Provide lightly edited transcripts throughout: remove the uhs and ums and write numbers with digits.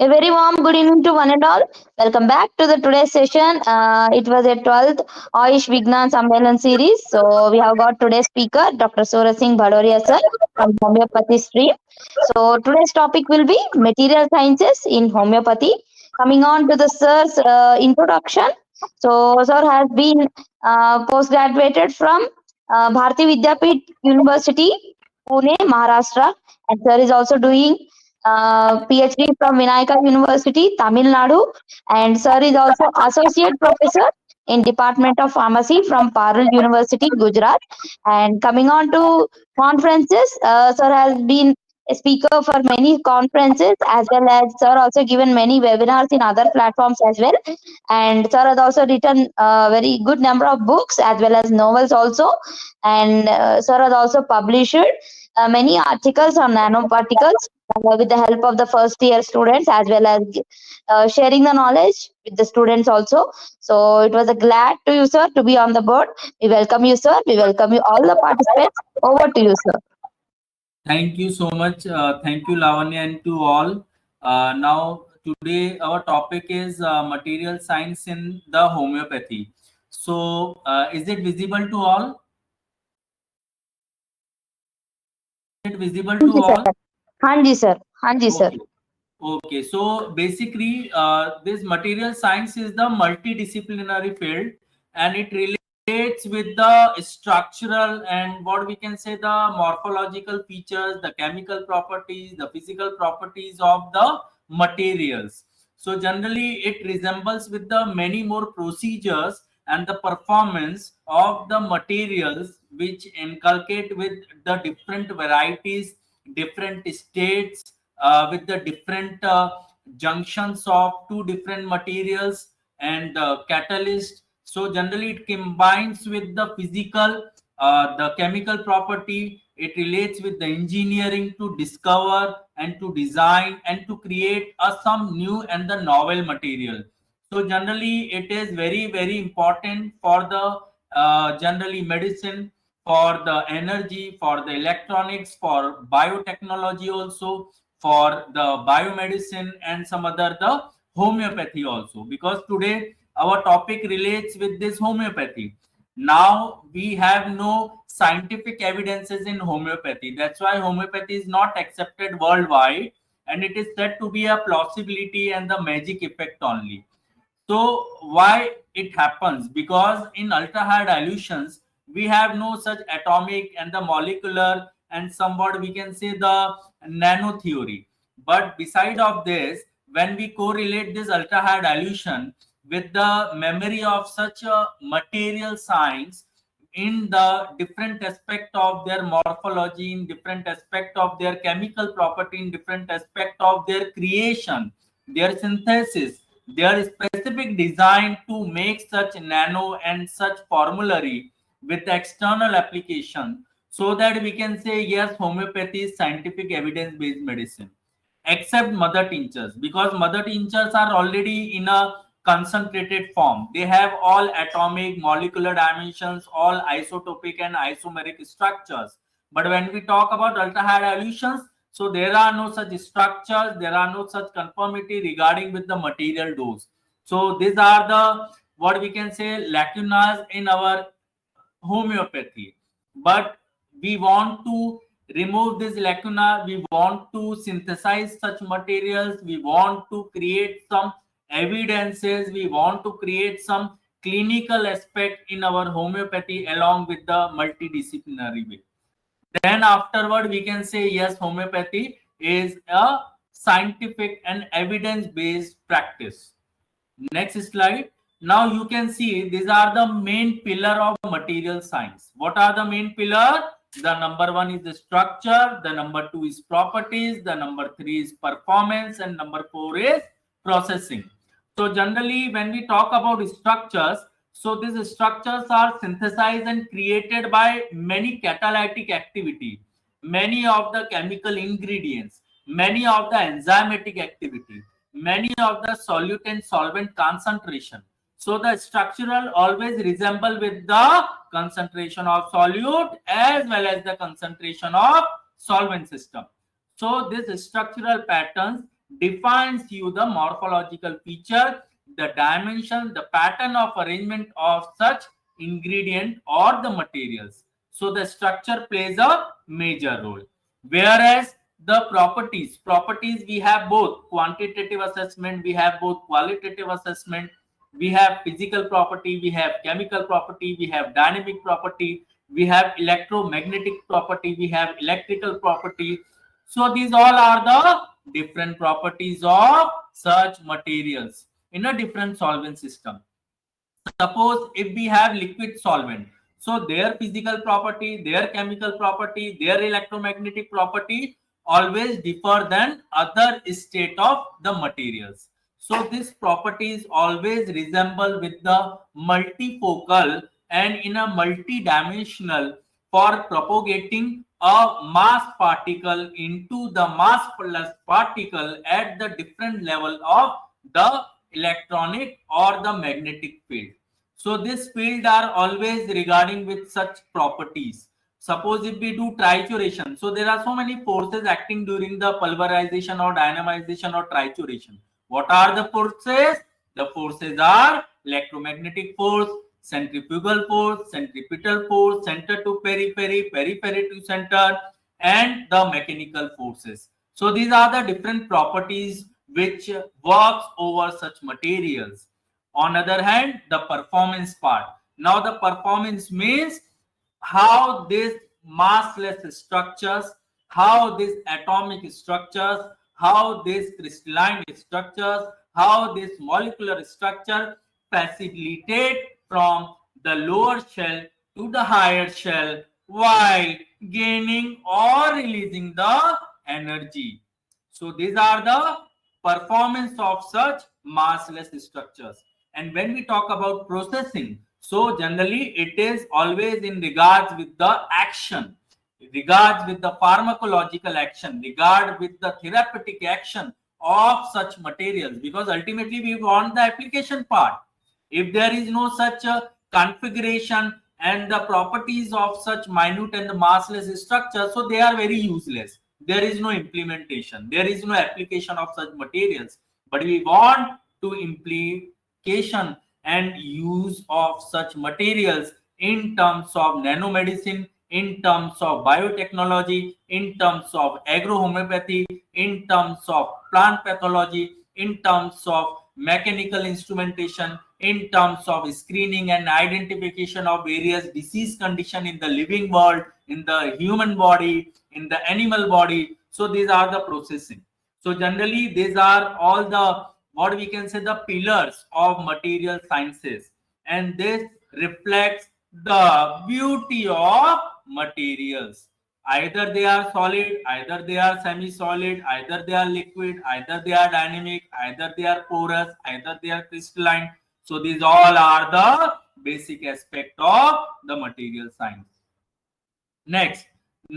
A very warm good evening to one and all. Welcome back to the today's session. It was a 12th Ayush Vignan Sammelan series. So we have got today's speaker, Dr. Suraj Singh Bhadoria sir from homeopathy stream. So today's topic will be material sciences in homeopathy. Coming on to the sir's introduction. So sir has been post-graduated from Bharati Vidyapeeth University, Pune, Maharashtra. And sir is also doing PhD from Vinayaka University, Tamil Nadu, and sir is also associate professor in Department of Pharmacy from Parul University, Gujarat. And coming on to conferences, sir has been a speaker for many conferences as well as sir also given many webinars in other platforms as well. And sir has also written a very good number of books as well as novels also. And sir has also published many articles on nanoparticles with the help of the first year students as well as sharing the knowledge with the students also. So it was a glad to you, sir, to be on the board. We welcome you, sir. We welcome you, all the participants. Over to you, sir. Thank you so much. Thank you, Lavanya, and to all. Now, today our topic is material science in the homeopathy. So, is it visible to all? Is it visible to Hanji, sir. all? Hanji, sir. Hanji, sir. Okay. Okay. So, basically, this material science is the multidisciplinary field, and it relates with the structural and what we can say the morphological features, the chemical properties, the physical properties of the materials. So generally it resembles with the many more procedures and the performance of the materials which inculcate with the different varieties, different states, with the different junctions of two different materials and catalyst. So generally it combines with the physical, the chemical property. It relates with the engineering to discover and to design and to create some new and the novel material. So generally it is very important for the generally medicine, for the energy, for the electronics, for biotechnology also, for the biomedicine and some other the homeopathy also, because today our topic relates with this homeopathy. Now we have no scientific evidences in homeopathy. That's why homeopathy is not accepted worldwide, and it is said to be a plausibility and the magic effect only. So why it happens? Because in ultra high dilutions, we have no such atomic and the molecular and somewhat we can say the nano theory. But beside of this, when we correlate this ultra high dilution with the memory of such a material science in the different aspect of their morphology, in different aspect of their chemical property, in different aspect of their creation, their synthesis, their specific design to make such nano and such formulary with the external application, so that we can say yes, homeopathy is scientific evidence based medicine, except mother tinctures, because mother tinctures are already in a concentrated form. They have all atomic molecular dimensions, all isotopic and isomeric structures. But when we talk about ultra high dilutions, so there are no such structures, there are no such conformity regarding with the material dose. So these are the what we can say lacunas in our homeopathy. But we want to remove this lacuna, we want to synthesize such materials, we want to create some evidences, we want to create some clinical aspect in our homeopathy along with the multidisciplinary way. Then afterward we can say yes, homeopathy is a scientific and evidence based practice. Next slide. Now you can see these are the main pillar of material science. What are the main pillar? The number one is the structure, the number two is properties, the number three is performance, and number four is processing. So generally when we talk about structures, so these structures are synthesized and created by many catalytic activity, many of the chemical ingredients, many of the enzymatic activity, many of the solute and solvent concentration. So the structural always resemble with the concentration of solute as well as the concentration of solvent system. So these structural patterns defines you the morphological feature, the dimension, the pattern of arrangement of such ingredient or the materials. So the structure plays a major role. Whereas the properties we have both quantitative assessment, we have both qualitative assessment, we have physical property, we have chemical property, we have dynamic property, we have electromagnetic property, we have electrical property. So these all are the different properties of such materials in a different solvent system. Suppose if we have liquid solvent, so their physical property, their chemical property, their electromagnetic property always differ than other state of the materials. So these properties always resemble with the multifocal and in a multidimensional for propagating a mass particle into the mass plus particle at the different level of the electronic or the magnetic field. So this field are always regarding with such properties. Suppose if we do trituration, so there are so many forces acting during the pulverization or dynamization or trituration. What are the forces? The forces are electromagnetic force, centrifugal force, centripetal force, center to periphery, periphery to center, and the mechanical forces. So these are the different properties which works over such materials. On other hand, the performance part. Now the performance means how these massless structures, how these atomic structures, how these crystalline structures, how this molecular structure facilitate from the lower shell to the higher shell while gaining or releasing the energy. So these are the performance of such massless structures. And when we talk about processing, so generally it is always in regards with the action, regards with the pharmacological action, regard with the therapeutic action of such materials, because ultimately we want the application part. If there is no such configuration and the properties of such minute and the massless structure, so they are very useless. There is no implementation, there is no application of such materials. But we want to implication and use of such materials in terms of nanomedicine, in terms of biotechnology, in terms of agrohomeopathy, in terms of plant pathology, in terms of mechanical instrumentation, in terms of screening and identification of various disease condition in the living world, in the human body, in the animal body. So these are the processing. So generally these are all the, what we can say, the pillars of material sciences, and this reflects the beauty of materials. Either they are solid, either they are semi-solid, either they are liquid, either they are dynamic, either they are porous, either they are crystalline. So these all are the basic aspect of the material science. Next,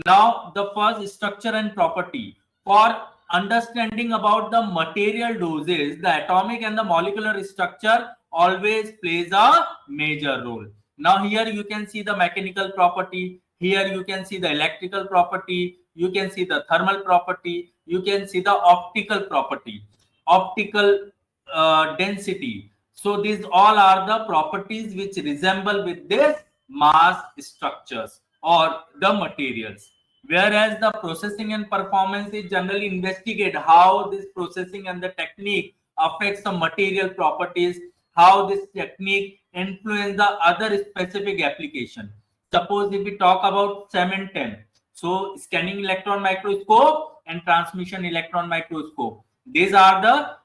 now the first, structure and property. For understanding about the material doses, the atomic and the molecular structure always plays a major role. Now here you can see the mechanical property, here you can see the electrical property, you can see the thermal property, you can see the optical property, optical density. So these all are the properties which resemble with this mass structures or the materials. Whereas the processing and performance is generally investigate how this processing and the technique affects the material properties, how this technique influence the other specific application. Suppose if we talk about cement 10, so scanning electron microscope and transmission electron microscope. These are the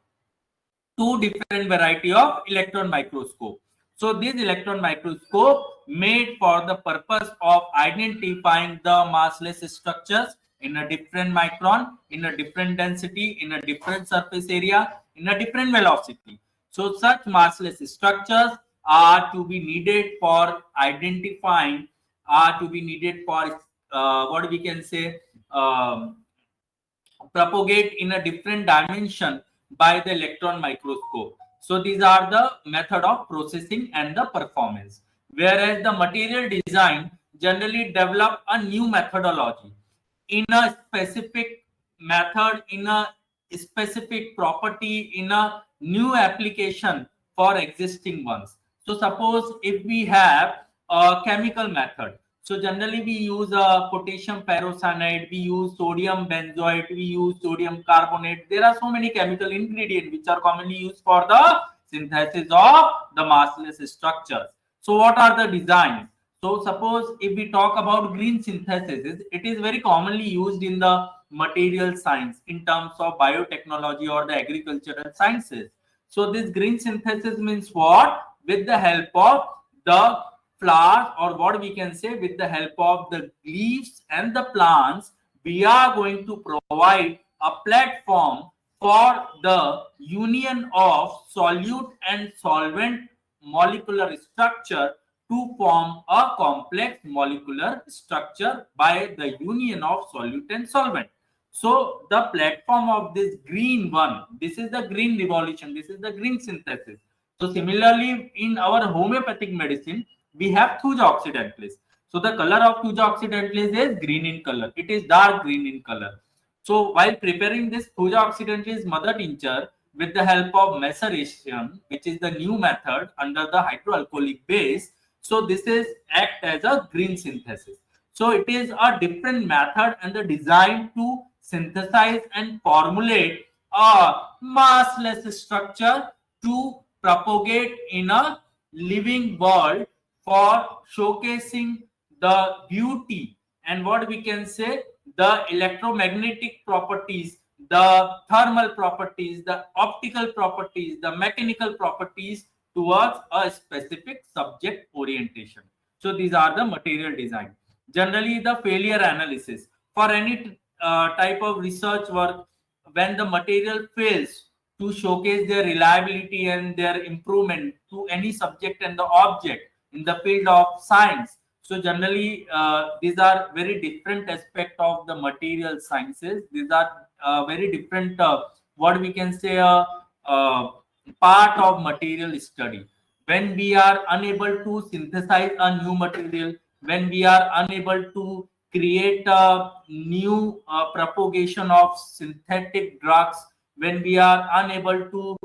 two different variety of electron microscope. So this electron microscope made for the purpose of identifying the massless structures in a different micron, in a different density, in a different surface area, in a different velocity. So such massless structures are to be needed for identifying, are to be needed for what we can say, propagate in a different dimension by the electron microscope. So these are the method of processing and the performance. Whereas the material design generally develop a new methodology in a specific method, in a specific property in a new application for existing ones. So suppose if we have a chemical method, so generally we use potassium ferrocyanide, we use sodium benzoate, we use sodium carbonate. There are so many chemical ingredients which are commonly used for the synthesis of the massless structures. So what are the designs? So suppose if we talk about green synthesis, it is very commonly used in the material science in terms of biotechnology or the agricultural sciences. So this green synthesis means what? With the help of the flowers, or what we can say, with the help of the leaves and the plants, we are going to provide a platform for the union of solute and solvent molecular structure to form a complex molecular structure by the union of solute and solvent. So the platform of this green one, this is the green revolution, this is the green synthesis. So similarly, in our homeopathic medicine, we have thuja occidentalis. So the color of thuja occidentalis is green in color. It is dark green in color. So while preparing this thuja occidentalis mother tincture with the help of maceration, which is the new method under the hydroalcoholic base, so this is act as a green synthesis. So it is a different method and the design to synthesize and formulate a massless structure to propagate in a living world for showcasing the beauty and what we can say, the electromagnetic properties, the thermal properties, the optical properties, the mechanical properties towards a specific subject orientation. So these are the material design. Generally, the failure analysis for any type of research work, when the material fails to showcase their reliability and their improvement to any subject and the object in the field of science. So generally, these are very different aspect of the material sciences. These are very different, what we can say, uh, part of material study. When we are unable to synthesize a new material, when we are unable to create a new propagation of synthetic drugs, when we are unable to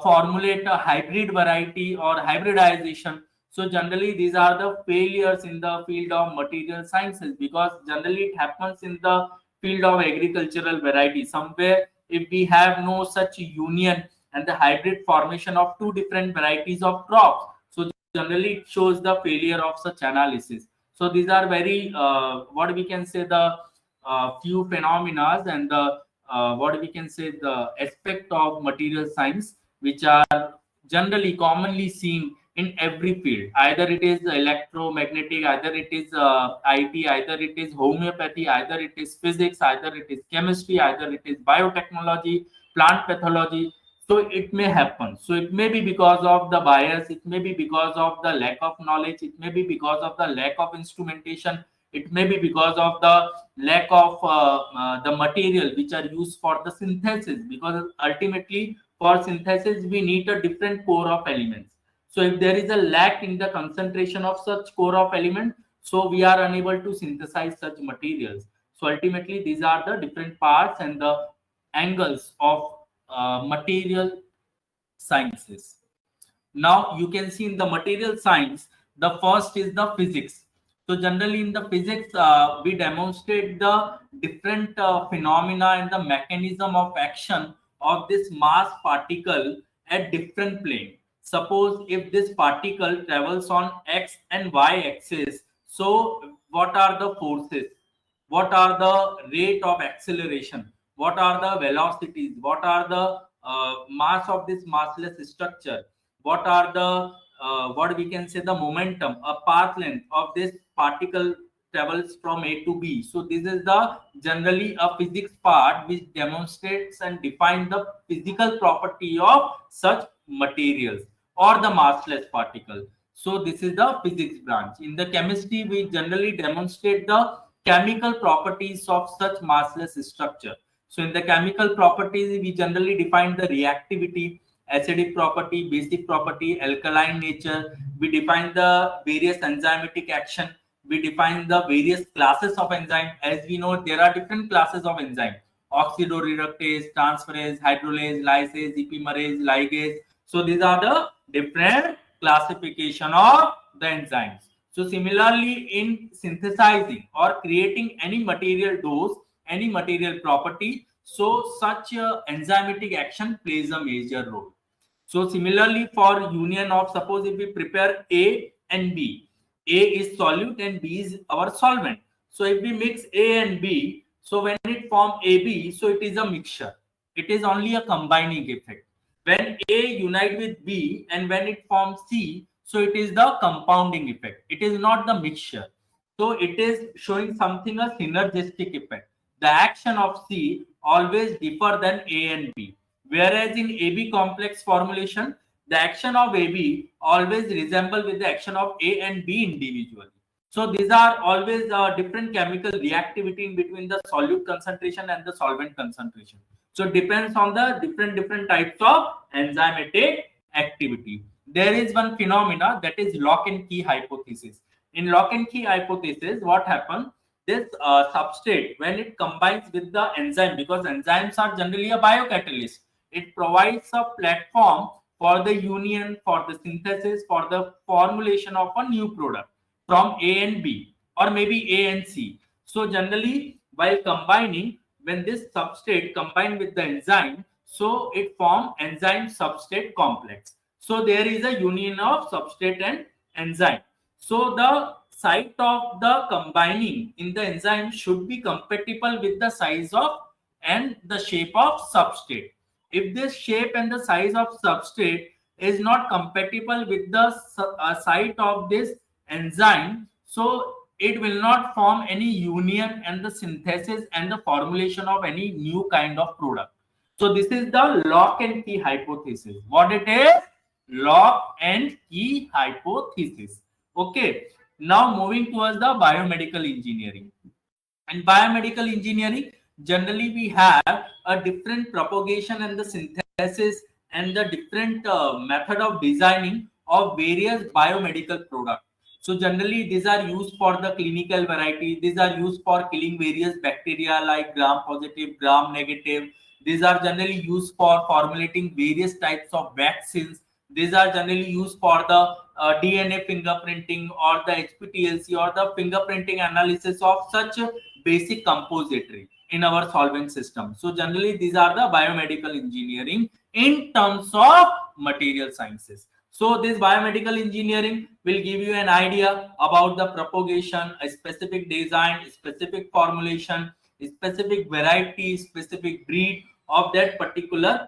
formulate a hybrid variety or hybridization. So generally these are the failures in the field of material sciences, because generally it happens in the field of agricultural variety. Somewhere if we have no such union and the hybrid formation of two different varieties of crops, so generally it shows the failure of such analysis. So these are very what we can say, the few phenomena and the what we can say, the aspect of material science which are generally commonly seen in every field. Either it is electromagnetic, either it is IT, either it is homeopathy, either it is physics, either it is chemistry, either it is biotechnology, plant pathology. So it may happen. So it may be because of the bias, it may be because of the lack of knowledge, it may be because of the lack of instrumentation, it may be because of the lack of the material which are used for the synthesis, because ultimately for synthesis we need a different core of elements. So if there is a lack in the concentration of such core of element, so we are unable to synthesize such materials. So ultimately these are the different parts and the angles of material sciences. Now you can see in the material science, the first is the physics. So generally in the physics, we demonstrate the different phenomena and the mechanism of action of this mass particle at different plane. Suppose if this particle travels on x and y axis, so what are the forces? What are the rate of acceleration? What are the velocities? What are the mass of this massless structure? What are the what we can say, the momentum, a path length of this particle travels from A to B. So this is the generally a physics part which demonstrates and defines the physical property of such materials or the massless particle. So this is the physics branch. In the chemistry, we generally demonstrate the chemical properties of such massless structure. So in the chemical properties, we generally define the reactivity, acidic property, basic property, alkaline nature. We define the various enzymatic action. We define the various classes of enzyme. As we know, there are different classes of enzyme. oxidoreductase, transferase, hydrolase, lysase, epimerase, ligase. So these are the different classification of the enzymes. So similarly, in synthesizing or creating any material dose, any material property, so such enzymatic action plays a major role. So similarly, for union of, suppose if we prepare A and B, A is solute and B is our solvent. So if we mix A and B, so when it form AB, so it is a mixture. It is only a combining effect. When A unite with B and when it forms C, so it is the compounding effect. It is not the mixture. So it is showing something a synergistic effect. The action of C always differ than A and B. Whereas in AB complex formulation, the action of AB always resemble with the action of A and B individually. So these are always different chemical reactivity in between the solute concentration and the solvent concentration. So it depends on the different types of enzymatic activity. There is one phenomena that is lock and key hypothesis. In lock and key hypothesis, what happens? This substrate, when it combines with the enzyme, because enzymes are generally a biocatalyst, it provides a platform for the union, for the synthesis, for the formulation of a new product from A and B or maybe A and C. So generally, while combining, when this substrate combine with the enzyme, so it form enzyme substrate complex. So there is a union of substrate and enzyme. So the site of the combining in the enzyme should be compatible with the size of and the shape of substrate. If this shape and the size of substrate is not compatible with the site of this enzyme, so it will not form any union and the synthesis and the formulation of any new kind of product. So this is the lock and key hypothesis. What it is? Lock and key hypothesis. Okay. Now moving towards the biomedical engineering. In biomedical engineering, generally we have a different propagation and the synthesis and the different method of designing of various biomedical products. So generally these are used for the clinical variety. These are used for killing various bacteria like gram positive, gram negative. These are generally used for formulating various types of vaccines. These are generally used for the DNA fingerprinting or the HPTLC or the fingerprinting analysis of such basic compository in our solvent system. So generally these are the biomedical engineering in terms of material sciences. So this biomedical engineering will give you an idea about the propagation, a specific design, a specific formulation, a specific variety, specific breed of that particular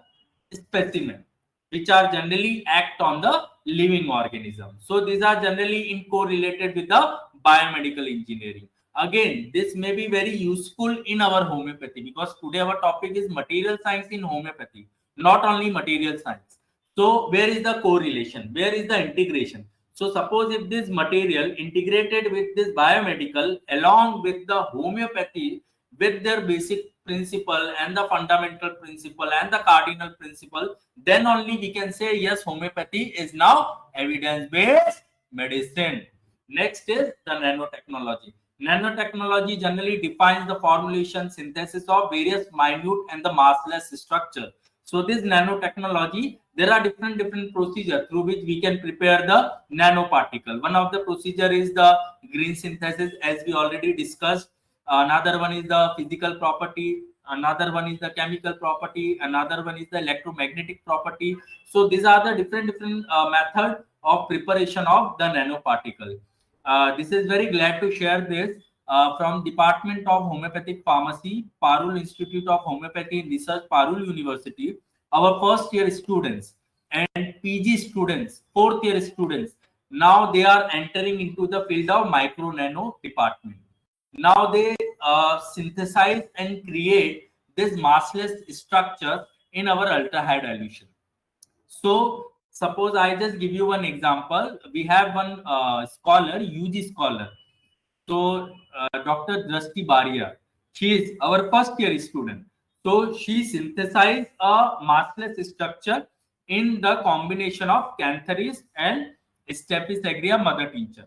specimen, which are generally act on the living organism. So these are generally in correlated with the biomedical engineering. Again, this may be very useful in our homeopathy because today our topic is material science in homeopathy, not only material science. So where is the correlation? Where is the integration? So suppose if this material integrated with this biomedical along with the homeopathy with their basic principle and the fundamental principle and the cardinal principle, then only we can say yes, homeopathy is now evidence based medicine. Next is the nanotechnology. Nanotechnology generally defines the formulation synthesis of various minute and the massless structure. So this nanotechnology, there are different procedure through which we can prepare the nanoparticle. One of the procedure is the green synthesis, as we already discussed. Another one is the physical property. Another one is the chemical property. Another one is the electromagnetic property. So these are the different method of preparation of the nanoparticle. This is very glad to share this from Department of Homeopathic Pharmacy, Parul Institute of Homeopathy and Research, Parul University. Our first year students and PG students, fourth year students, now they are entering into the field of micro nano department. Now they synthesize and create this massless structure in our aldehyde dilution. So suppose I just give you one example. We have one scholar, UG scholar. So Dr. Drasti Baria, she is our first year student. So she synthesized a massless structure in the combination of Cantharis and Staphysagra mother tincture.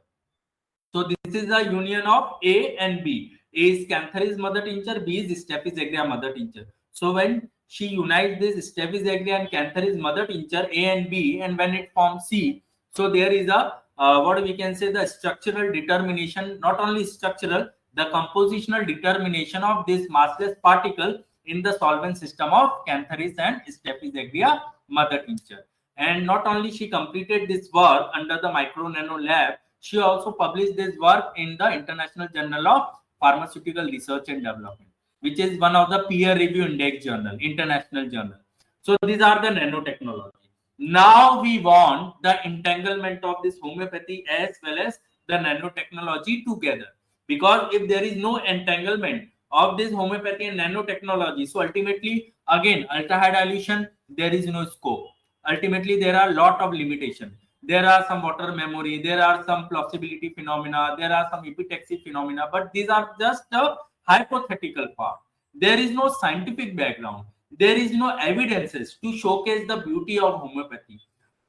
So this is a union of A and B. A is Canthari's mother tincture, B is Staphy's aureus mother tincture. So when she unites this Staphy's aureus and Canthari's mother tincture A and B, and when it forms C, so there is a what we can say the structural determination, not only structural, the compositional determination of this massless particle in the solvent system of Canthari's and Staphy's aureus mother tincture. And not only she completed this work under the micro nano lab, she also published this work in the International Journal of Pharmaceutical Research and Development, which is one of the peer review index journal, international journal. So these are the nanotechnology. Now we want the entanglement of this homeopathy as well as the nanotechnology together. Because if there is no entanglement of this homeopathy and nanotechnology, so ultimately again aldehyde dilution, there is no scope. Ultimately there are a lot of limitation. There are some water memory, there are some plausibility phenomena, there are some epitaxy phenomena, but these are just a hypothetical part. There is no scientific background, there is no evidences to showcase the beauty of homeopathy.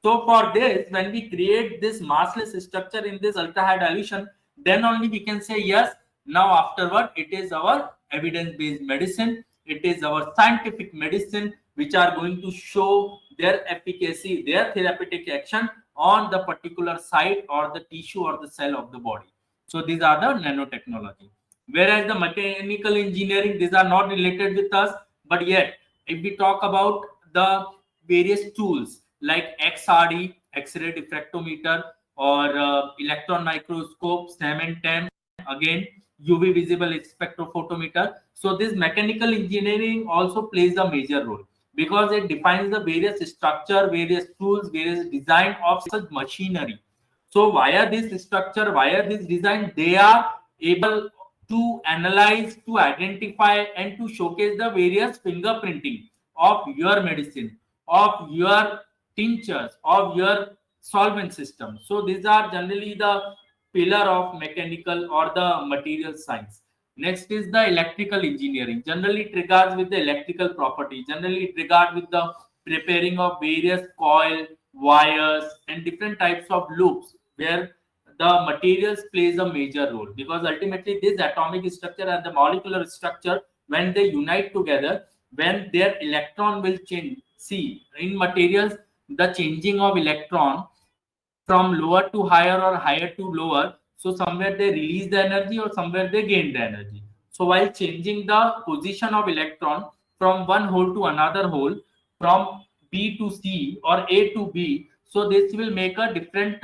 So for this, when we create this massless structure in this aldehyde dilution, then only we can say yes, now afterward it is our evidence based medicine, it is our scientific medicine which are going to show their efficacy, their therapeutic action on the particular site or the tissue or the cell of the body. So these are the nanotechnology. Whereas the mechanical engineering, these are not related with us, but yet if we talk about the various tools like XRD, X-ray diffractometer, or electron microscope, SEM and TEM, again UV visible spectrophotometer. So this mechanical engineering also plays a major role because it defines the various structure, various tools, various design of such machinery. So via this structure, via this design, they are able to analyze, to identify, and to showcase the various fingerprinting of your medicine, of your tinctures, of your solvent system. So these are generally the pillar of mechanical or the material science. Next is the electrical engineering. Generally, it regards with the electrical property. Generally, it regards with the preparing of various coil, wires, and different types of loops where the materials plays a major role because ultimately this atomic structure and the molecular structure when they unite together, when their electron will change. See, in materials, the changing of electron from lower to higher or higher to lower. So somewhere they release the energy or somewhere they gain the energy. So while changing the position of electron from one hole to another hole, from B to C or A to B, so this will make a different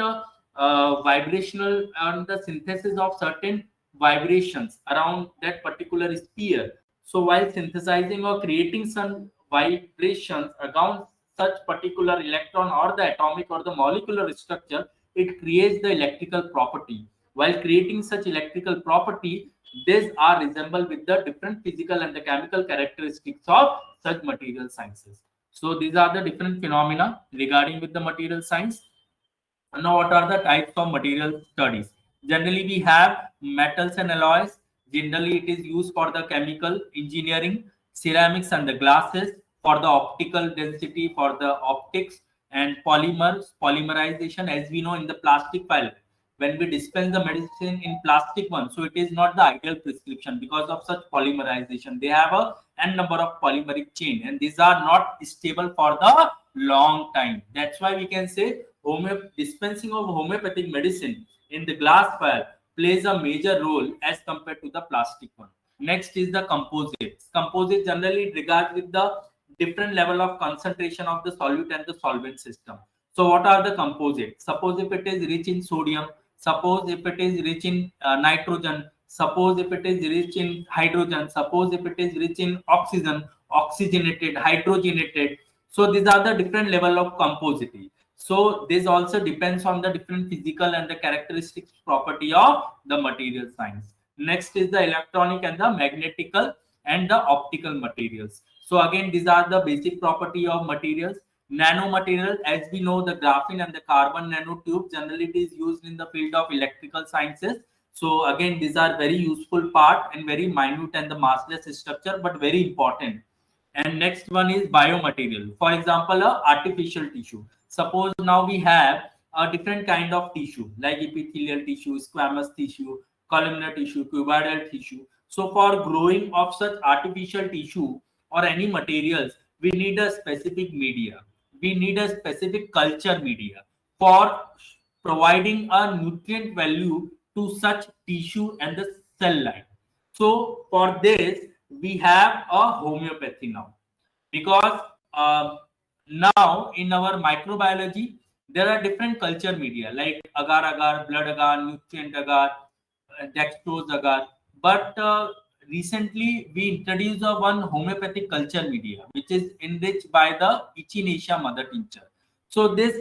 vibrational and the synthesis of certain vibrations around that particular sphere. So while synthesizing or creating some vibrations around such particular electron or the atomic or the molecular structure, it creates the electrical property. While creating such electrical property, these are resemble with the different physical and the chemical characteristics of such material sciences. So these are the different phenomena regarding with the material science. Now, what are the types of material studies? Generally, we have metals and alloys. Generally, it is used for the chemical engineering, ceramics and the glasses, for the optical density, for the optics and polymers, polymerization, as we know in the plastic file. When we dispense the medicine in plastic one, so it is not the ideal prescription because of such polymerization. They have a n number of polymeric chain, and these are not stable for the long time. That's why we can say dispensing of homeopathic medicine in the glass vial plays a major role as compared to the plastic one. Next is the composites. Composites generally regard with the different level of concentration of the solute and the solvent system. So what are the composites? Suppose if it is rich in sodium, suppose if it is rich in nitrogen, suppose if it is rich in hydrogen, suppose if it is rich in oxygen, oxygenated, hydrogenated. So these are the different level of composite. So this also depends on the different physical and the characteristics property of the material science. Next is the electronic and the magnetical and the optical materials. So again, these are the basic property of materials. Nanomaterial, as we know, the graphene and the carbon nanotube, generally it is used in the field of electrical sciences. So again, these are very useful part and very minute and the massless structure, but very important. And next one is biomaterial. For example, a artificial tissue. Suppose now we have a different kind of tissue like epithelial tissue, squamous tissue, columnar tissue, cuboidal tissue. So for growing of such artificial tissue or any materials, we need a specific media. We need a specific culture media for providing a nutrient value to such tissue and the cell line. So for this, we have a homeopathy now, because now in our microbiology there are different culture media like agar agar, blood agar, nutrient agar, dextrose agar. But recently we introduced a one homeopathic culture media which is enriched by the Echinacea mother tincture. So this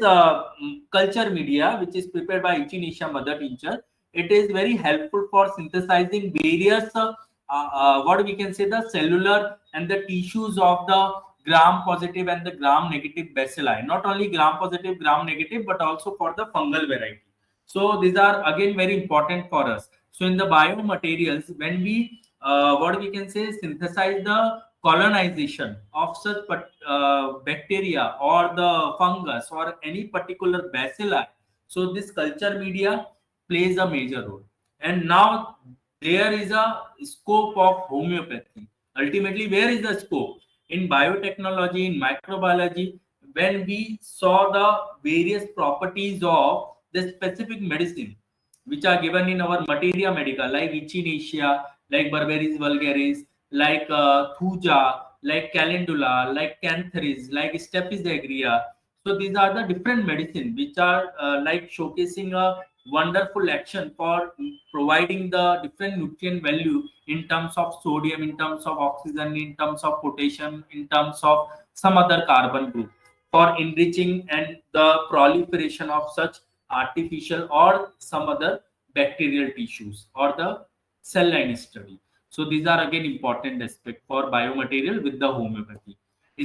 culture media, which is prepared by Echinacea mother tincture, it is very helpful for synthesizing various what we can say the cellular and the tissues of the gram positive and the gram negative bacilli. Not only gram positive, gram negative, but also for the fungal variety. So these are again very important for us. So in the biomaterials, when we what we can say synthesize the colonization of such bacteria or the fungus or any particular bacilli, so this culture media plays a major role. And now there is a scope of homeopathy. Ultimately, where is the scope? In biotechnology, in microbiology, when we saw the various properties of the specific medicine which are given in our materia medica, like echinacea, like Berberis vulgaris, like thuja, like calendula, like cantharis, like stapes agria. So these are the different medicine which are like showcasing a wonderful action for providing the different nutrient value in terms of sodium, in terms of oxygen, in terms of potassium, in terms of some other carbon group, for enriching and the proliferation of such artificial or some other bacterial tissues or the cell line study. So these are again important aspect for biomaterial with the homeopathy.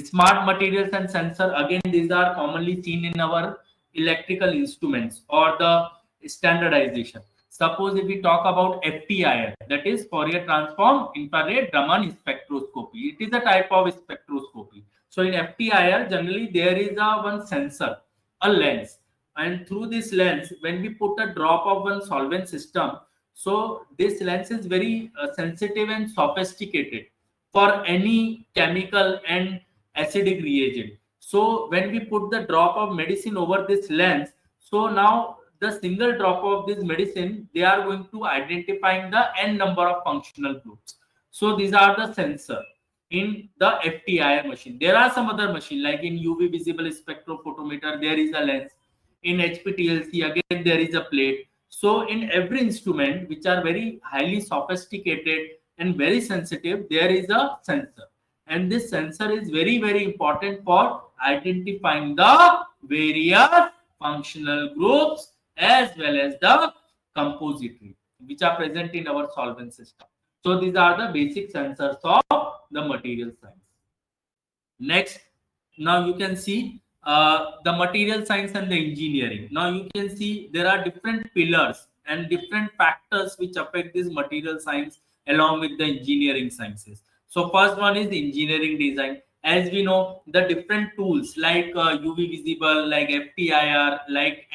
Smart materials and sensor, again these are commonly seen in our electrical instruments or the standardization. Suppose if we talk about FTIR, that is Fourier transform infrared Raman spectroscopy. It is a type of spectroscopy. So in FTIR, generally there is a one sensor, a lens, and through this lens, when we put a drop of one solvent system, so this lens is very sensitive and sophisticated for any chemical and acidic reagent. So when we put the drop of medicine over this lens, so now the single drop of this medicine, they are going to identifying the n number of functional groups. So these are the sensor in the FTIR machine. There are some other machine like in UV visible spectrophotometer, there is a lens. In HPTLC, again there is a plate. So in every instrument which are very highly sophisticated and very sensitive, there is a sensor. And this sensor is very important for identifying the various functional groups as well as the compository which are present in our solvent system. So these are the basic sensors of the material science. Next, now you can see the material science and the engineering. Now you can see there are different pillars and different factors which affect this material science along with the engineering sciences. So first one is engineering design. As we know, the different tools like UV visible, like FTIR, like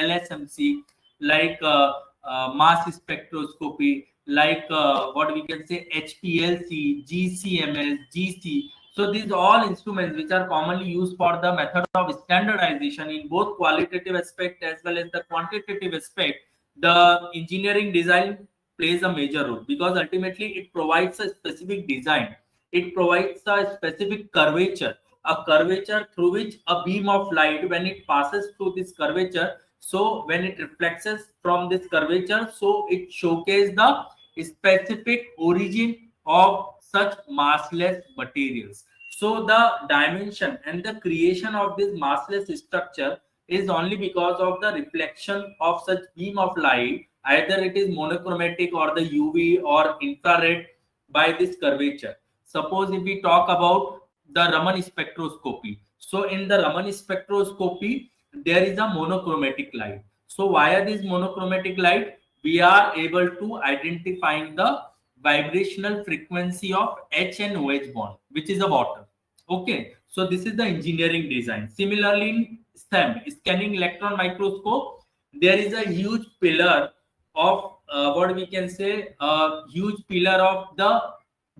LSMC, like mass spectroscopy, like what we can say HPLC, GCMS, GC. So these all instruments which are commonly used for the method of standardization in both qualitative aspect as well as the quantitative aspect, the engineering design plays a major role because ultimately it provides a specific design. It provides a specific a curvature through which a beam of light, when it passes through this curvature, so when it reflects from this curvature, so it showcases the specific origin of such massless materials. So the dimension and the creation of this massless structure is only because of the reflection of such beam of light, either it is monochromatic or the UV or infrared by this curvature. Suppose if we talk about the Raman spectroscopy. So in the Raman spectroscopy, there is a monochromatic light. So via this monochromatic light, we are able to identifying the vibrational frequency of H and OH bond, which is a water. Okay, so this is the engineering design. Similarly, in STEM, scanning electron microscope, there is a huge pillar of what we can say, a huge pillar of the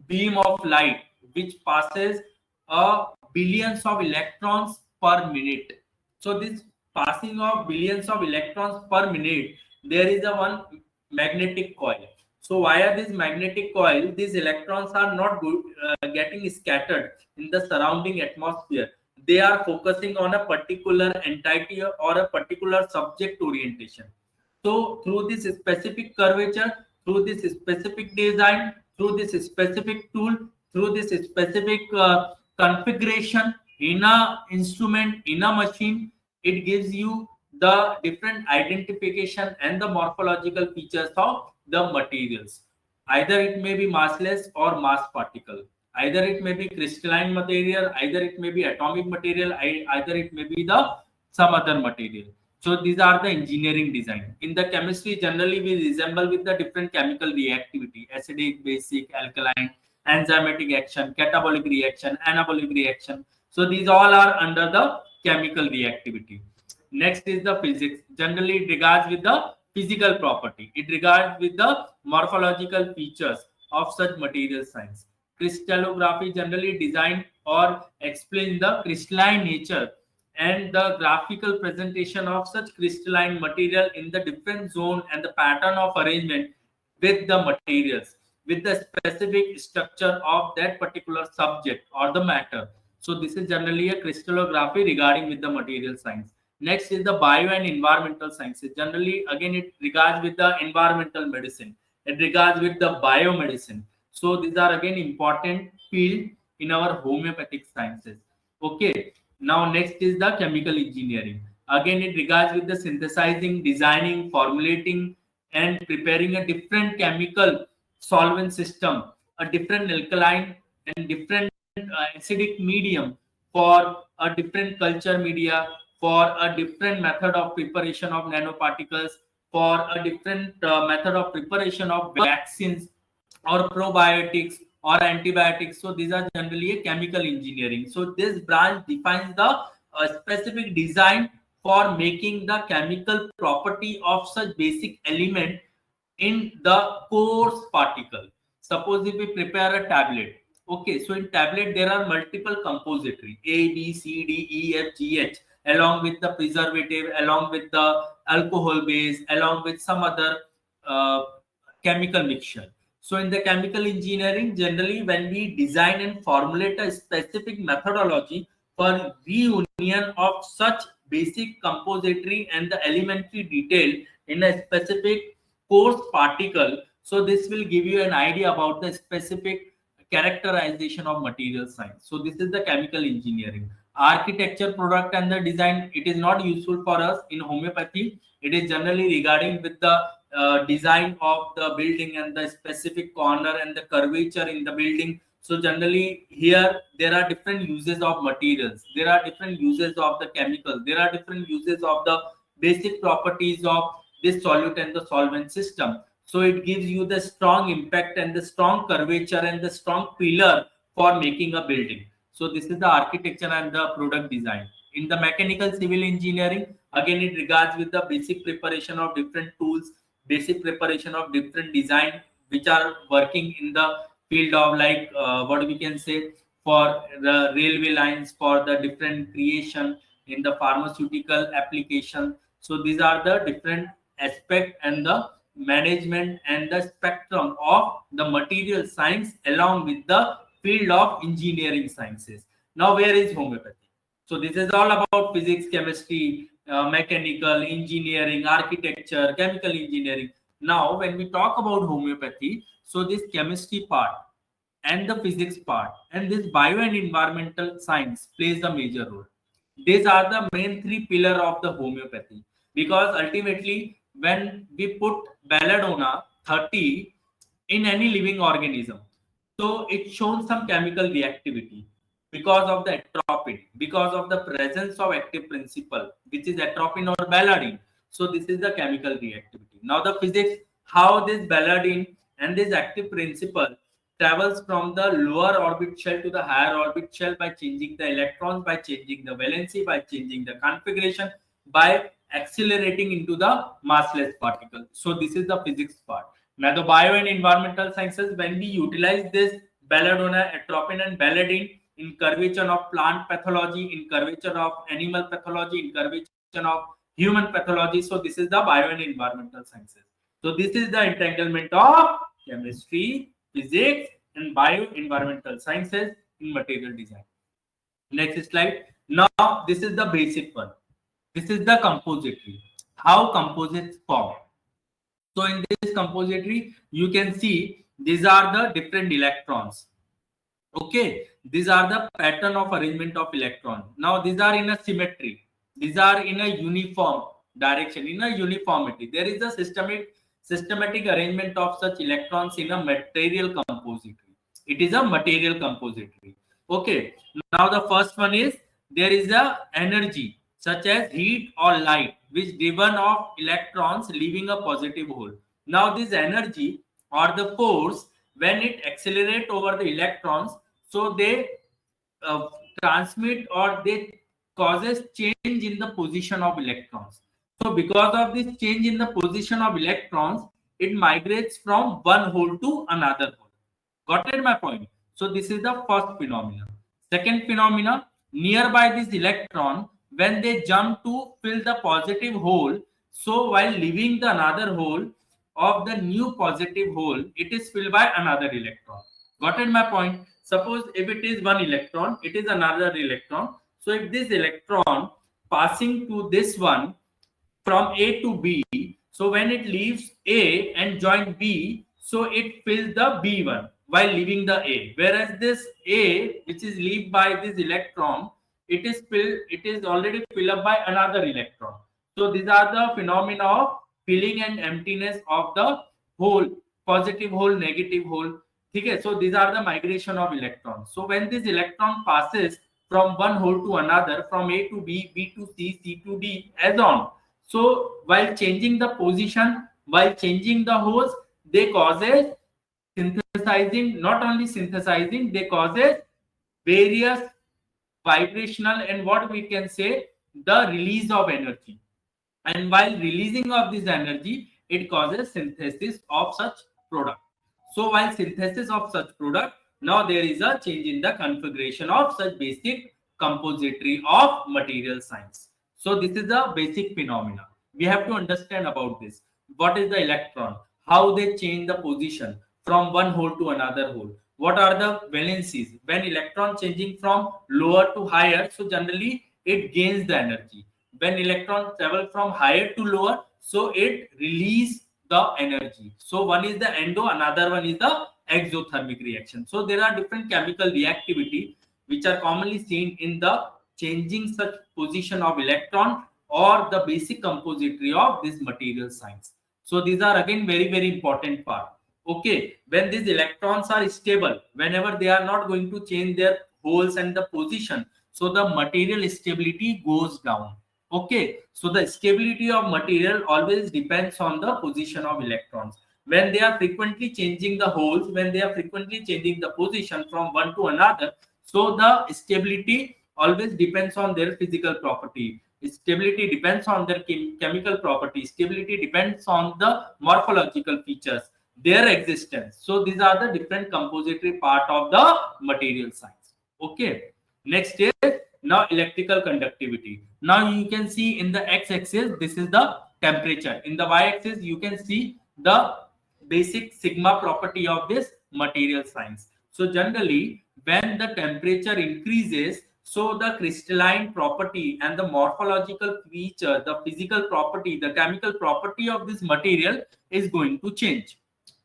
beam of light which passes billions of electrons per minute. So this passing of billions of electrons per minute, there is a one magnetic coil. So via this magnetic coil, these electrons are not getting scattered in the surrounding atmosphere. They are focusing on a particular entity or a particular subject orientation. So through this specific curvature, through this specific design, through this specific tool, through this specific configuration in a instrument, in a machine, it gives you the different identification and the morphological features of the materials. Either it may be massless or mass particle. Either it may be crystalline material, either it may be atomic material, either it may be the some other material. So these are the engineering design. In the chemistry, generally we resemble with the different chemical reactivity: acidic, basic, alkaline, enzymatic action, catabolic reaction, anabolic reaction. So these all are under the chemical reactivity. Next is the physics. Generally, it regards with the physical property. It regards with the morphological features of such material science. Crystallography generally design or explain the crystalline nature and the graphical presentation of such crystalline material in the different zone and the pattern of arrangement with the materials, with the specific structure of that particular subject or the matter. So this is generally a crystallography regarding with the material science. Next is the bio and environmental sciences. Generally, again, it regards with the environmental medicine. It regards with the biomedicine. So these are again important field in our homeopathic sciences. Okay. Now next is the chemical engineering. Again, it regards with the synthesizing, designing, formulating, and preparing a different chemical solvent system, a different alkaline and different acidic medium for a different culture media, for a different method of preparation of nanoparticles, for a different method of preparation of vaccines or probiotics or antibiotics. So these are generally a chemical engineering. So this branch defines the specific design for making the chemical property of such basic element in the coarse particle. Suppose if we prepare a tablet. Okay, so in tablet there are multiple compository A, B, C, D, E, F, G, H, along with the preservative, along with the alcohol base, along with some other uh, chemical mixture. So in the chemical engineering, generally when we design and formulate a specific methodology for reunion of such basic compository and the elementary detail in a specific coarse particle, so this will give you an idea about the specific characterization of material science. So this is the chemical engineering. Architecture, product and the design, it is not useful for us in homeopathy. It is generally regarding with the design of the building and the specific corner and the curvature in the building. So generally here there are different uses of materials, there are different uses of the chemicals, there are different uses of the basic properties of this solute and the solvent system. So it gives you the strong impact and the strong curvature and the strong pillar for making a building. So this is the architecture and the product design. In the mechanical civil engineering, again it regards with the basic preparation of different tools, basic preparation of different design which are working in the field of like what we can say, for the railway lines, for the different creation in the pharmaceutical application. So these are the different aspect and the management and the spectrum of the material science along with the field of engineering sciences. Now where is homeopathy? So this is all about physics, chemistry, mechanical engineering, architecture, chemical engineering. Now when we talk about homeopathy, so this chemistry part and the physics part and this bio and environmental science plays a major role. These are the main three pillar of the homeopathy, because ultimately when we put belladonna 30 in any living organism, so it shows some chemical reactivity because of the atropine, because of the presence of active principle, which is atropine or belladine. So this is the chemical reactivity. Now the physics, how this belladine and this active principle travels from the lower orbit shell to the higher orbit shell by changing the electrons, by changing the valency, by changing the configuration, by accelerating into the massless particle. So this is the physics part. Now the bio and environmental sciences, when we utilize this belladonna, atropine and belladine in curvature of plant pathology, in curvature of animal pathology, in curvature of human pathology. So this is the bio and environmental sciences. So this is the entanglement of chemistry, physics and bio environmental sciences in material design. Next slide. Now this is the basic one. This is the compository. How composites form. So in this compository, you can see these are the different electrons. Okay, these are the pattern of arrangement of electron. Now these are in a symmetry. These are in a uniform direction, in a uniformity. There is a systematic arrangement of such electrons in a material compository. It is a material compository. Okay. Now the first one is there is a energy such as heat or light which driven of electrons leaving a positive hole. Now this energy or the force when it accelerate over the electrons, so they uh, transmit or they causes change in the position of electrons. So because of this change in the position of electrons, it migrates from one hole to another hole. Got it my point? So this is the first phenomenon. Second phenomena, nearby this electron, when they jump to fill the positive hole, so while leaving the another hole of the new positive hole, it is filled by another electron. Got it my point? Suppose if it is one electron, it is another electron. So if this electron passing to this one from A to B. So when it leaves A and join B, so it fills the B1 while leaving the A. Whereas this A, which is leave by this electron, it is already filled up by another electron. So these are the phenomena of filling and emptiness of the hole, positive hole, negative hole. Okay, so these are the migration of electrons. So when this electron passes from one hole to another, from A to B, B to C, C to D, as on. So while changing the position, while changing the holes, they causes synthesizing, not only synthesizing, they causes various vibrational and what we can say the release of energy. And while releasing of this energy, it causes synthesis of such product. So while synthesis of such product, now there is a change in the configuration of such basic compository of material science. So this is the basic phenomena. We have to understand about this. What is the electron? How they change the position from one hole to another hole? What are the valencies? When electron changing from lower to higher, so generally it gains the energy. When electron travel from higher to lower, so it release the energy. So one is the endo, another one is the exothermic reaction. So there are different chemical reactivity which are commonly seen in the changing such position of electron or the basic compository of this material science. So these are again very important part. Okay, when these electrons are stable, whenever they are not going to change their holes and the position, so the material stability goes down. Okay, so the stability of material always depends on the position of electrons. When they are frequently changing the holes, when they are frequently changing the position from one to another, so the stability always depends on their physical property. Stability depends on their chemical property. Stability depends on the morphological features, their existence. So these are the different compository part of the material science. Okay. Next is now electrical conductivity. Now you can see in the x-axis, this is the temperature. In the y-axis, you can see the basic sigma property of this material science. So generally, when the temperature increases, so the crystalline property and the morphological feature, the physical property, the chemical property of this material is going to change.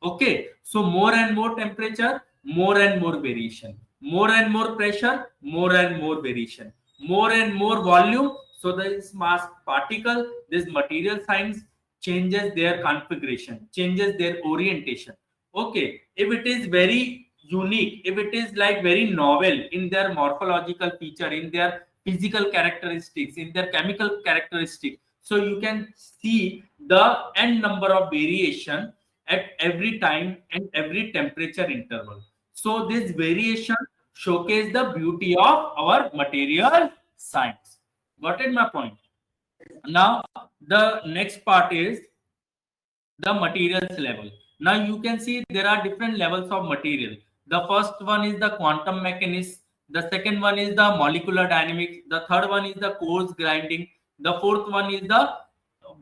Okay, so more and more temperature, more and more variation, more and more pressure, more and more variation, more and more volume. So this mass particle, this material science changes their configuration, changes their orientation. Okay, if it is very unique, if it is like very novel in their morphological feature, in their physical characteristics, in their chemical characteristics, so you can see the n number of variation at every time and every temperature interval. So this variation showcase the beauty of our material science. Got it my point? Now the next part is the materials level. Now you can see there are different levels of material. The first one is the quantum mechanics. The second one is the molecular dynamics. The third one is the coarse grinding. The fourth one is the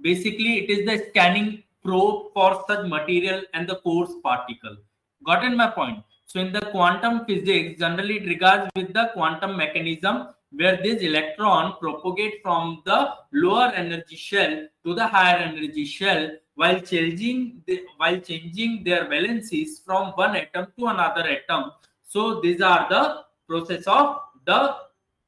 basically it is the scanning probe for such material and the coarse particle. Gotten my point? So in the quantum physics, generally it regards with the quantum mechanism where this electron propagate from the lower energy shell to the higher energy shell while changing their valencies from one atom to another atom. So these are the process of the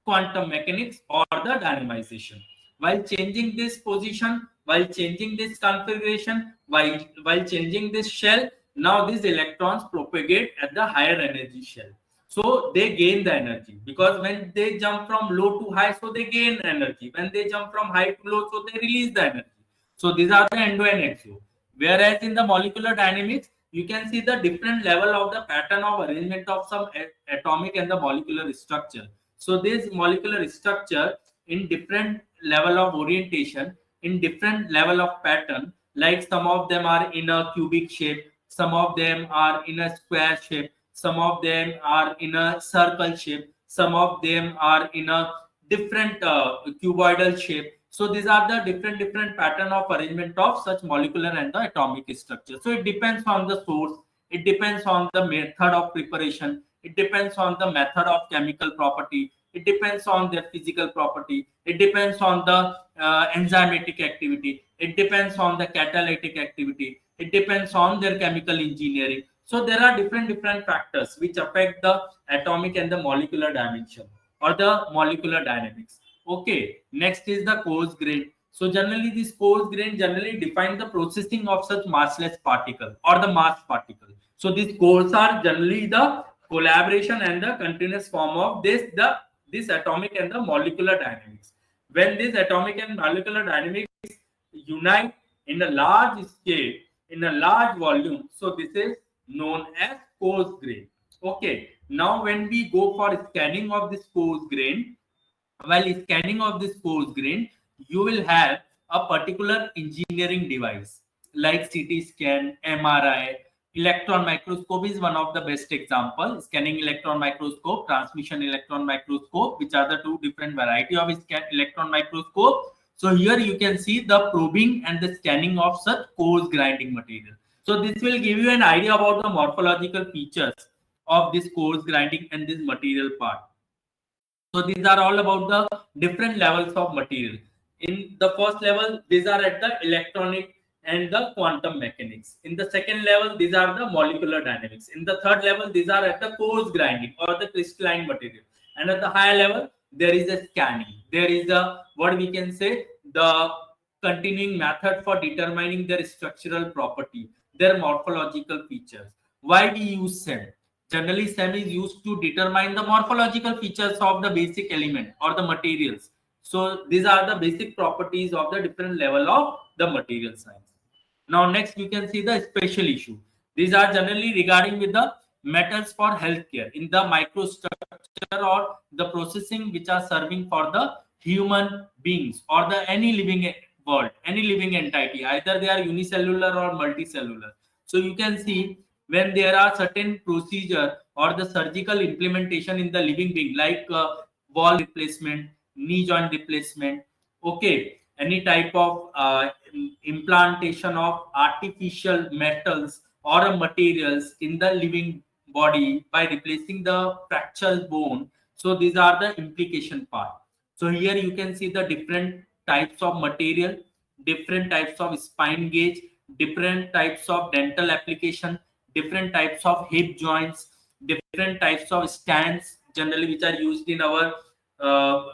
quantum mechanics or the dynamization. While changing this position, while changing this configuration, while changing this shell, now these electrons propagate at the higher energy shell. So they gain the energy because when they jump from low to high, so they gain energy. When they jump from high to low, so they release the energy. So these are the endo and exo. Whereas in the molecular dynamics, you can see the different level of the pattern of arrangement of some atomic and the molecular structure. So this molecular structure in different level of orientation, in different level of pattern, like some of them are in a cubic shape, some of them are in a square shape, some of them are in a circle shape, some of them are in a different cuboidal shape. So these are the different pattern of arrangement of such molecular and the atomic structure. So it depends on the source, it depends on the method of preparation, it depends on the method of chemical property, it depends on their physical property, it depends on the enzymatic activity, it depends on the catalytic activity, it depends on their chemical engineering. So there are different factors which affect the atomic and the molecular dimension or the molecular dynamics. Okay, next is the coarse grain. So generally this coarse grain generally define the processing of such massless particle or the mass particle. So these cores are generally the collaboration and the continuous form of this atomic and the molecular dynamics. When this atomic and molecular dynamics unite in a large scale, in a large volume, so this is known as coarse grain. Okay, now when we go for scanning of this coarse grain, while scanning of this coarse grain, you will have a particular engineering device like CT scan, MRI, electron microscope is one of the best example. Scanning electron microscope, transmission electron microscope, which are the two different variety of electron microscope. So here you can see the probing and the scanning of such coarse grinding material. So this will give you an idea about the morphological features of this coarse grinding and this material part. So these are all about the different levels of material. In the first level, these are at the electronic and the quantum mechanics. In the second level, these are the molecular dynamics. In the third level, these are at the coarse grinding or the crystalline material. And at the higher level, there is a scanning. There is a what we can say the continuing method for determining their structural property, their morphological features. Why we use SEM? Generally, SEM is used to determine the morphological features of the basic element or the materials. So these are the basic properties of the different level of the material science. Now next you can see the special issue. These are generally regarding with the metals for healthcare in the microstructure or the processing which are serving for the human beings or the any living world, any living entity, either they are unicellular or multicellular. So you can see when there are certain procedure or the surgical implementation in the living being like wall replacement, knee joint replacement, okay, any type of implantation of artificial metals or materials in the living body by replacing the fractured bone. So these are the implication part. So here you can see the different types of material, different types of spine gauge, different types of dental application, different types of hip joints, different types of stands generally which are used in our uh,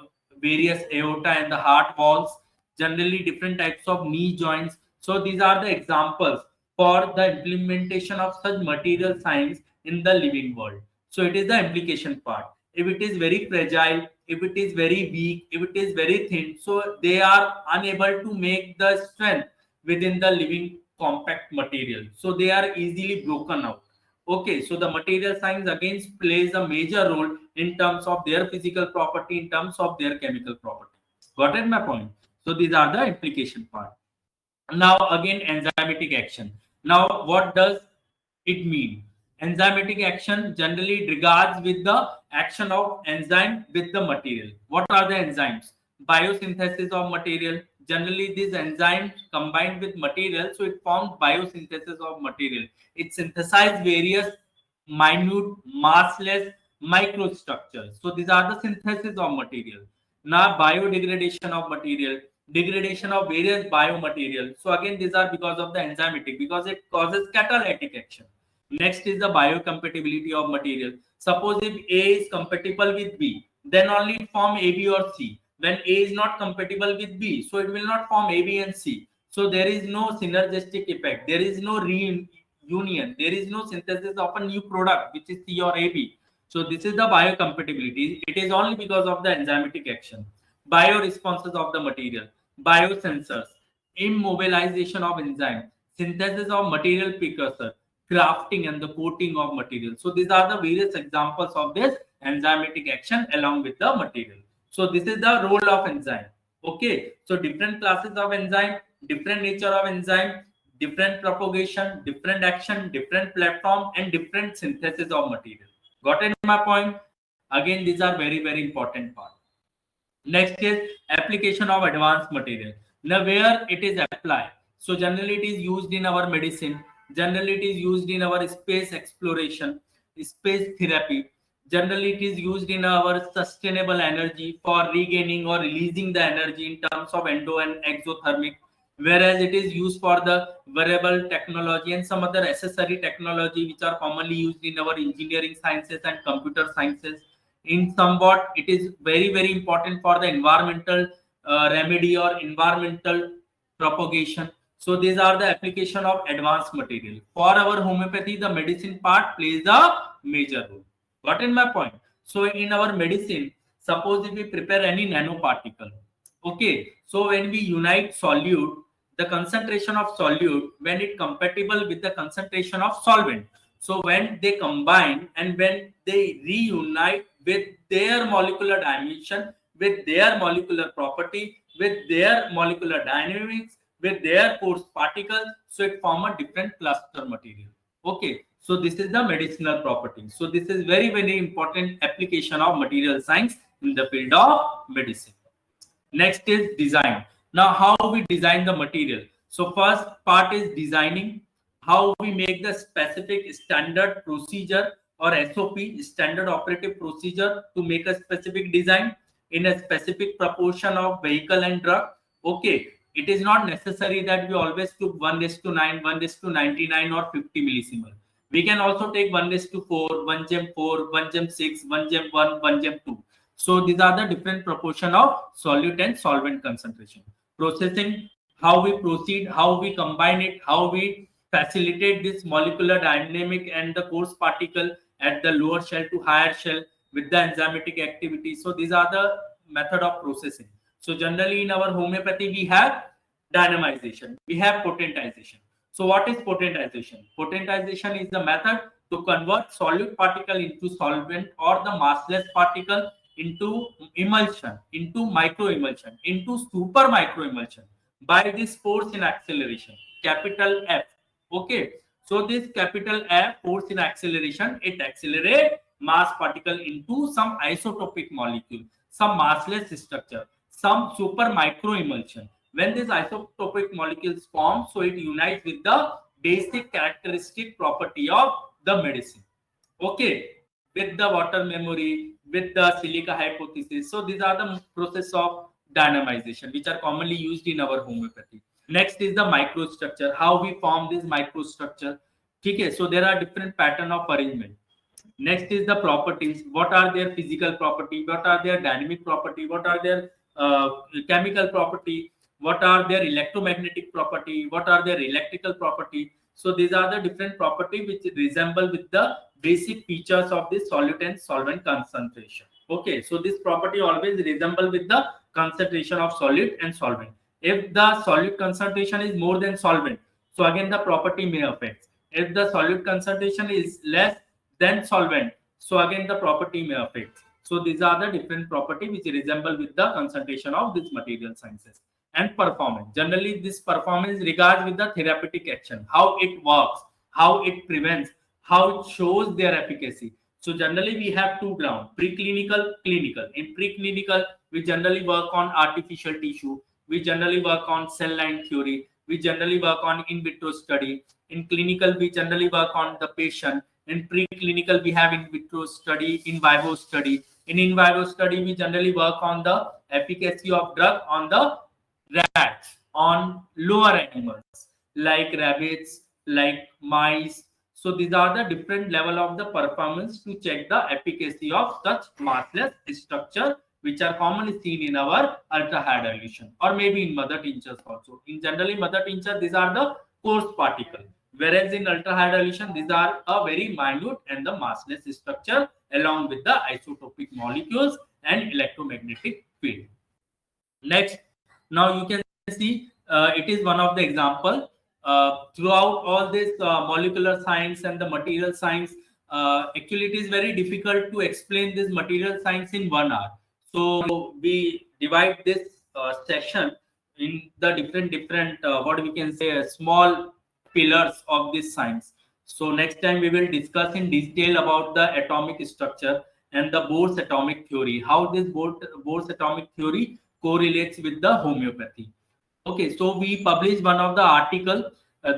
various aorta and the heart walls, generally different types of knee joints. So these are the examples for the implementation of such material science in the living world. So it is the implication part. If it is very fragile, if it is very weak, if it is very thin, so they are unable to make the strength within the living compact material. So they are easily broken out. Okay, so the material science again plays a major role in terms of their physical property, in terms of their chemical property. Got it my point? So these are the implication part. Now again, enzymatic action. Now what does it mean? Enzymatic action generally regards with the action of enzyme with the material. What are the enzymes? Biosynthesis of material. Generally, these enzymes combined with material, so it forms biosynthesis of material. It synthesizes various minute, massless microstructures. So these are the synthesis of material. Now biodegradation of material, degradation of various biomaterial. So again, these are because of the enzymatic, because it causes catalytic action. Next is the biocompatibility of material. Suppose if A is compatible with B, then only it form A, B or C. When A is not compatible with B, so it will not form A, B and C. So there is no synergistic effect. There is no reunion. There is no synthesis of a new product, which is C or AB. So this is the biocompatibility. It is only because of the enzymatic action. Bioresponses of the material, biosensors, immobilization of enzyme, synthesis of material precursor, crafting and the coating of material. So these are the various examples of this enzymatic action along with the material. So this is the role of enzyme. Okay. So different classes of enzyme, different nature of enzyme, different propagation, different action, different platform, and different synthesis of material. Got it my point? Again, these are very, very important part. Next is application of advanced material. Now, where it is applied. So, generally, it is used in our medicine. Generally, it is used in our space exploration, space therapy. Generally, it is used in our sustainable energy for regaining or releasing the energy in terms of endo and exothermic. Whereas it is used for the wearable technology and some other accessory technology which are commonly used in our engineering sciences and computer sciences. In somewhat it is very, very important for the environmental remedy or environmental propagation. So these are the application of advanced material. For our homeopathy, the medicine part plays a major role. Got in my point? So in our medicine, suppose if we prepare any nanoparticle, okay, so when we unite solute, the concentration of solute, when it compatible with the concentration of solvent, so when they combine and when they reunite with their molecular dimension, with their molecular property, with their molecular dynamics, with their coarse particles, so it form a different cluster material. Okay, so this is the medicinal property. So this is very, very important application of material science in the field of medicine. Next is design. Now, how we design the material. So first part is designing, how we make the specific standard procedure or SOP, standard operative procedure, to make a specific design in a specific proportion of vehicle and drug. Okay, it is not necessary that we always took 1:9, 1:99 or 50 millisiemens. We can also take 1:4, 1 gem 4, 1 gem 6, 1 gem 1, 1 gem 2. So these are the different proportion of solute and solvent concentration. Processing, how we proceed, how we combine it, how we facilitate this molecular dynamic and the coarse particle at the lower shell to higher shell with the enzymatic activity. So these are the method of processing. So generally in our homeopathy, we have dynamization, we have potentization. So what is potentization? Potentization is the method to convert solute particle into solvent or the massless particle into emulsion, into micro emulsion, into super micro emulsion by this force in acceleration, capital F. Okay, so this capital F, force in acceleration, it accelerates mass particle into some isotopic molecule, some massless structure, some super micro emulsion. When this isotopic molecules form, so it unites with the basic characteristic property of the medicine. Okay, with the water memory, with the silica hypothesis. So these are the process of dynamization which are commonly used in our homeopathy. Next is the microstructure, how we form this microstructure. Okay, so there are different pattern of arrangement. Next is the properties. What are their physical property? What are their dynamic property? What are their chemical property? What are their electromagnetic property? What are their electrical property? So these are the different property which resemble with the basic features of this solute and solvent concentration. Okay, so this property always resemble with the concentration of solute and solvent. If the solute concentration is more than solvent, so again the property may affect. If the solute concentration is less than solvent, so again the property may affect. So these are the different property which resemble with the concentration of these material sciences. and performance. Generally, this performance regards with the therapeutic action, how it works, how it prevents, how it shows their efficacy. So generally, we have two ground: preclinical, clinical. In preclinical, we generally work on artificial tissue. We generally work on cell line theory. We generally work on in vitro study. In clinical, we generally work on the patient. In preclinical, we have in vitro study, in vivo study. In vivo study, we generally work on the efficacy of drug on the rats, on lower animals like rabbits, like mice. So these are the different level of the performance to check the efficacy of such massless structure which are commonly seen in our ultra high resolution or maybe in mother tinctures also. In generally mother tincture, these are the coarse particle, whereas in ultra high resolution, these are a very minute and the massless structure along with the isotopic molecules and electromagnetic field. Next, now you can see it is one of the example throughout all this molecular science and the material science. Actually, it is very difficult to explain this material science in 1 hour. So we divide this session in the different what we can say small pillars of this science. So next time we will discuss in detail about the atomic structure and the Bohr's atomic theory, how this Bohr's atomic theory correlates with the homeopathy. Okay, so we published one of the article.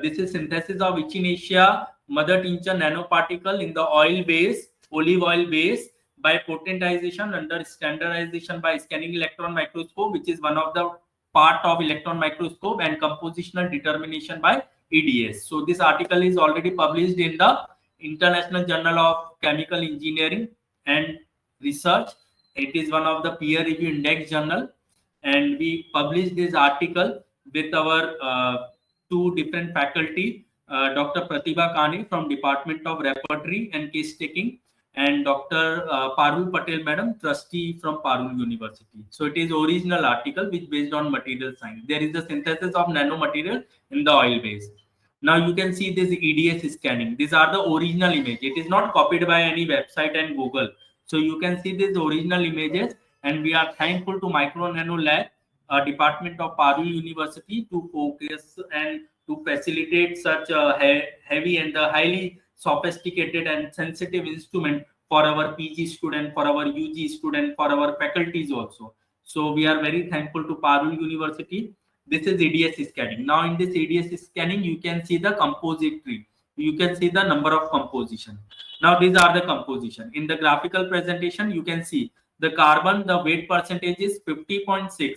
This is synthesis of echinacea mother tincture nanoparticle in the oil base, olive oil base by potentization under standardization by scanning electron microscope, which is one of the part of electron microscope, and compositional determination by EDS. So this article is already published in the International Journal of Chemical Engineering and Research. It is one of the peer review index journal, and we published this article with our two different faculty, Dr. Pratibha Kane from Department of Repertory and Case Taking, and Dr. Parul Patel Madam, trustee from Parul University. So it is original article which based on material science. There is the synthesis of nanomaterial in the oil base. Now you can see this EDS scanning. These are the original image. It is not copied by any website and Google. So you can see these original images, and we are thankful to Micro Nano Lab, Department of Parul University, to focus and to facilitate such a heavy and highly sophisticated and sensitive instrument for our PG student, for our UG student, for our faculties also. So we are very thankful to Parul University. This is EDS scanning. Now in this EDS scanning, you can see the composite tree. You can see the number of composition. Now these are the composition. In the graphical presentation, you can see the carbon, the weight percentage is 50.6,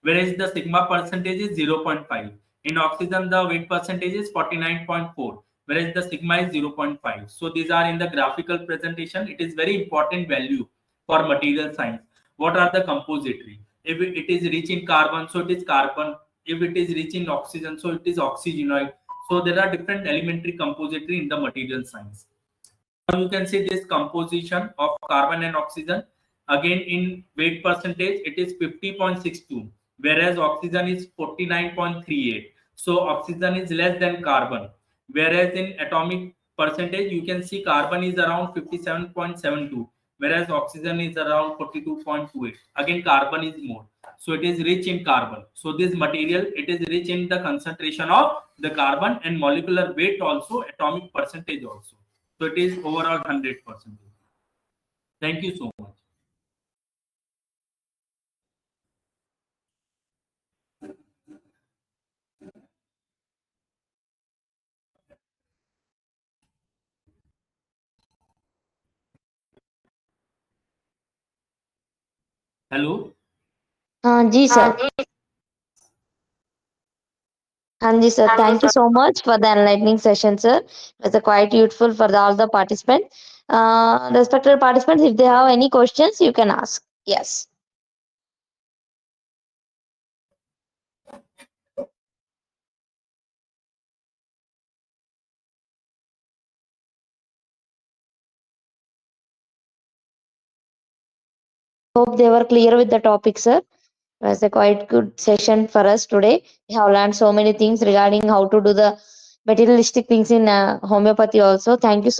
whereas the sigma percentage is 0.5. In oxygen, the weight percentage is 49.4, whereas the sigma is 0.5. So these are in the graphical presentation. It is very important value for material science. What are the compository? If it is rich in carbon, so it is carbon. If it is rich in oxygen, so it is oxygenoid. So there are different elementary compository in the material science. Now you can see this composition of carbon and oxygen. Again, in weight percentage, it is 50.62, whereas oxygen is 49.38. So oxygen is less than carbon. Whereas in atomic percentage, you can see carbon is around 57.72, whereas oxygen is around 42.28. Again, carbon is more. So it is rich in carbon. So this material, it is rich in the concentration of the carbon and molecular weight also, atomic percentage also. So it is overall 100%. Thank you so much. Hello. जी sir. Anji sir, thank you so much for the enlightening session, sir. It was quite useful for all the participants. Respected participants, if they have any questions, you can ask. Yes. Hope they were clear with the topic, sir. It was a quite good session for us today. We have learned so many things regarding how to do the materialistic things in homeopathy also. Thank you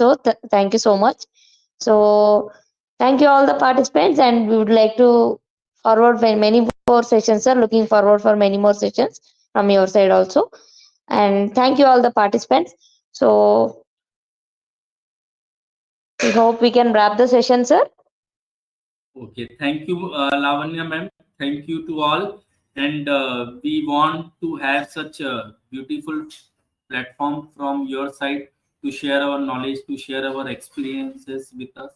thank you so much. So thank you all the participants, and we would like to forward for many more sessions, sir. Looking forward for many more sessions from your side also. And thank you all the participants. So we hope we can wrap the session, sir. Okay, thank you, Lavanya ma'am. Thank you to all. And we want to have such a beautiful platform from your side to share our knowledge, to share our experiences with us.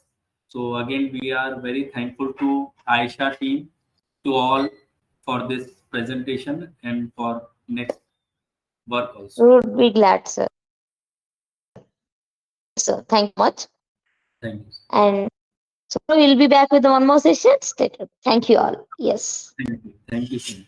So again, we are very thankful to Aisha team, to all for this presentation and for next work We also. would be glad, sir. So thank you much. Thank you. And so we'll be back with one more session. Stay tuned. Thank you all. Yes. Thank you. Thank you so much.